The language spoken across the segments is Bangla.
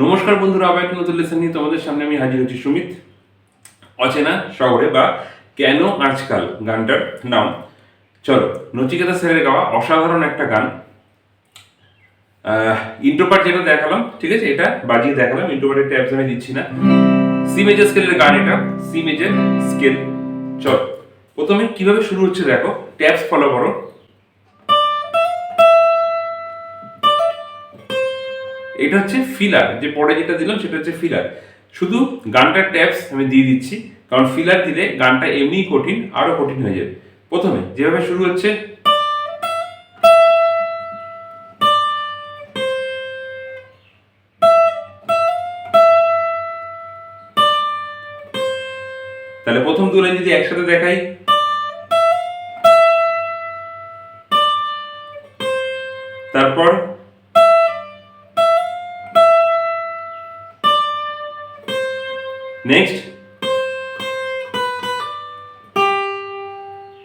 নমস্কার বন্ধুরা, আবার একটা নতুন লেসন নিয়ে তোমাদের সামনে আমি হাজির হচ্ছি। সুমিত অচেনা শহরে বা কেন আজকাল গানটার নাম। চলো, নচিকেতা স্যারের গাওয়া অসাধারণ একটা গান। ইন্ট্রো পার্ট যেটা দেখালাম, ঠিক আছে, এটা বাজিয়ে দেখালাম। ইন্ট্রো পার্টের ট্যাবস আমি দিচ্ছি না। সি মেজর স্কেলের গান এটা, সি মেজর স্কেল। চলো, প্রথমে কিভাবে শুরু হচ্ছে দেখো, ট্যাবস ফলো করো। এটা হচ্ছে ফিলার, যে পরে যেটা দিলাম সেটা হচ্ছে ফিলার। শুধু গানটার ট্যাবস আমি দিয়ে দিচ্ছি, কারণ ফিলার দিলে গানটা এমনিই কঠিন, আরো কঠিন হয়ে যাবে। প্রথমে যেভাবে শুরু হচ্ছে, তাহলে প্রথম দু লাইন যদি একসাথে দেখাই, তারপর নেক্সট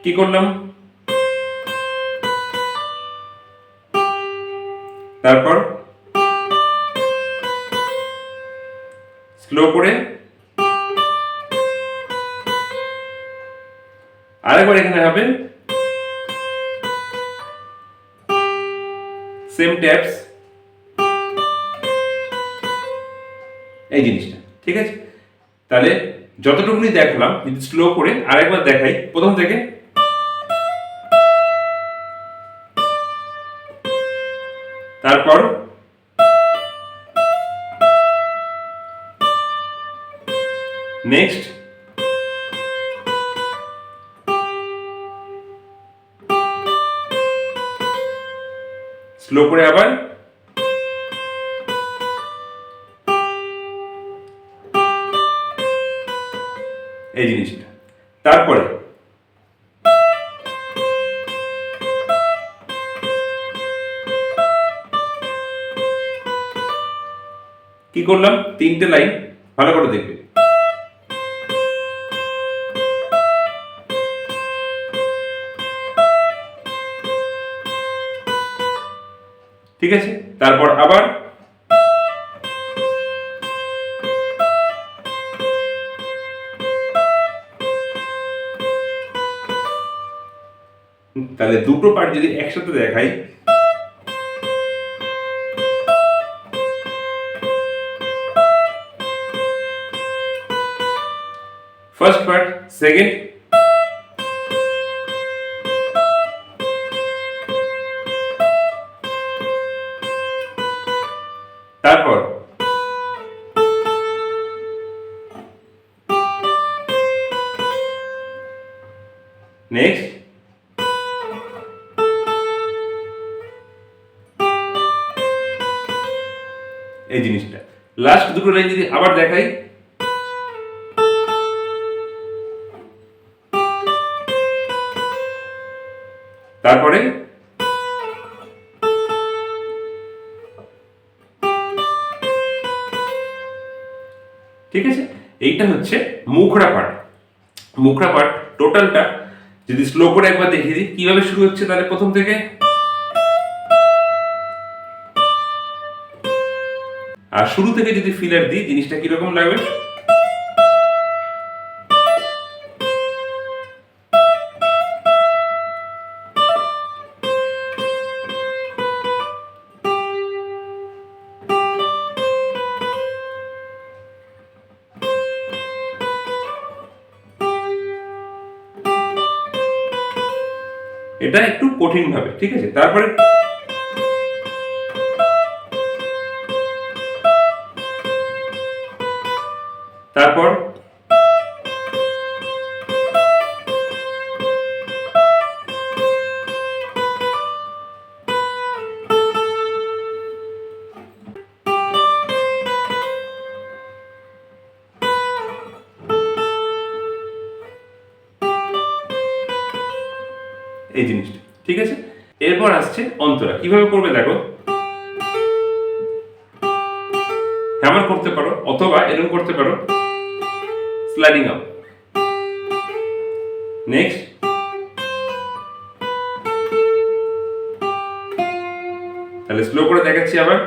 কি করলাম, তারপর স্লো করে আরেকবার এখানে হবে সেম ট্যাপস, এই জিনিসটা, ঠিক আছে। তাহলে যতটুকুনি দেখলাম যদি স্লো করে আরেকবার দেখাই প্রথম থেকে, তারপর নেক্সট, স্লো করে আবার, এই জিনিসটা। তারপরে কি করলাম, তিনটে লাইন ভালো করে দেখবে। ঠিক আছে, তারপর আবার তাহলে দুটো পার্ট যদি একসাথে দেখাই, ফার্স্ট পার্ট, সেকেন্ড, তারপর নেক্সট, এই জিনিসটা। লাস্ট দুটো লাইন যদি আবার দেখাই, তারপরে ঠিক আছে। এইটা হচ্ছে মুখড়া পার্ট। মুখড়া পার্ট টোটালটা যদি স্লো করে একবার দেখিয়ে দিই কিভাবে শুরু হচ্ছে, তাহলে প্রথম থেকে, আর শুরু থেকে যদি ফিলার দিই জিনিসটা কিরকম লাগবে। এটা একটু কঠিন ভাবে, ঠিক আছে। তারপরে তারপর এই জিনিসটা, ঠিক আছে। এরপর আসছে অন্তরা। কিভাবে করবে দেখো, হ্যামার করতে পারো অথবা এরকম করতে পারো, স্লাইডিং আপ। নেক্সট, তাহলে স্লো করে দেখাচ্ছি আবার,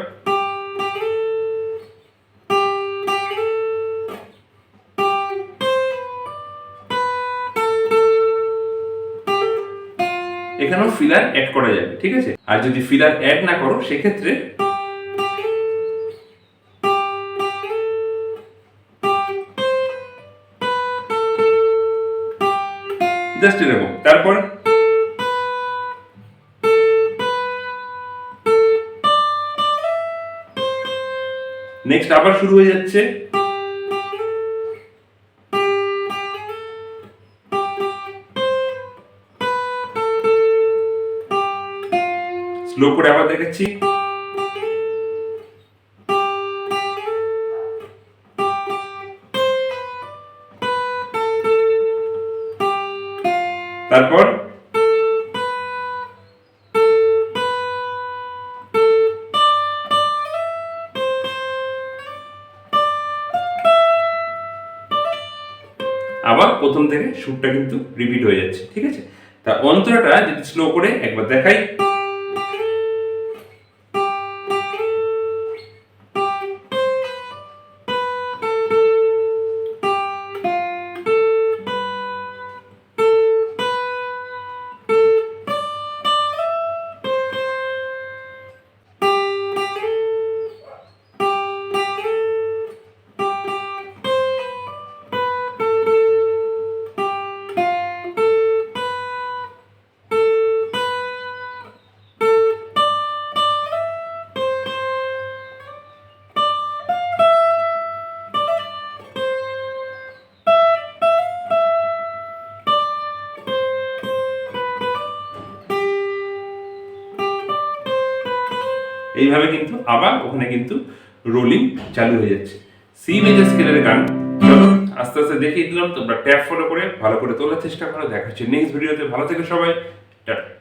ফিলার অ্যাড করা যাবে, ঠিক আছে। আর যদি ফিলার অ্যাড না করো সেক্ষেত্রে জাস্ট এরকম। তারপর নেক্সট আবার শুরু হয়ে যাচ্ছে। স্লো করে আবার দেখাচ্ছি। তারপর আবার প্রথম থেকে সুরটা কিন্তু রিপিট হয়ে যাচ্ছে, ঠিক আছে। তা অন্তরাটা যদি স্লো করে একবার দেখাই। এইভাবে কিন্তু আবার ওখানে কিন্তু রোলিং চালু হয়ে যাচ্ছে। সি মেজর স্কেলের গান চলো আস্তে আস্তে দেখিয়ে দিলাম, তোমরা ট্যাপ ফলো করে ভালো করে তোলার চেষ্টা করো। দেখা হচ্ছে নেক্সট ভিডিওতে। ভালো থেকো সবাই, টাটা।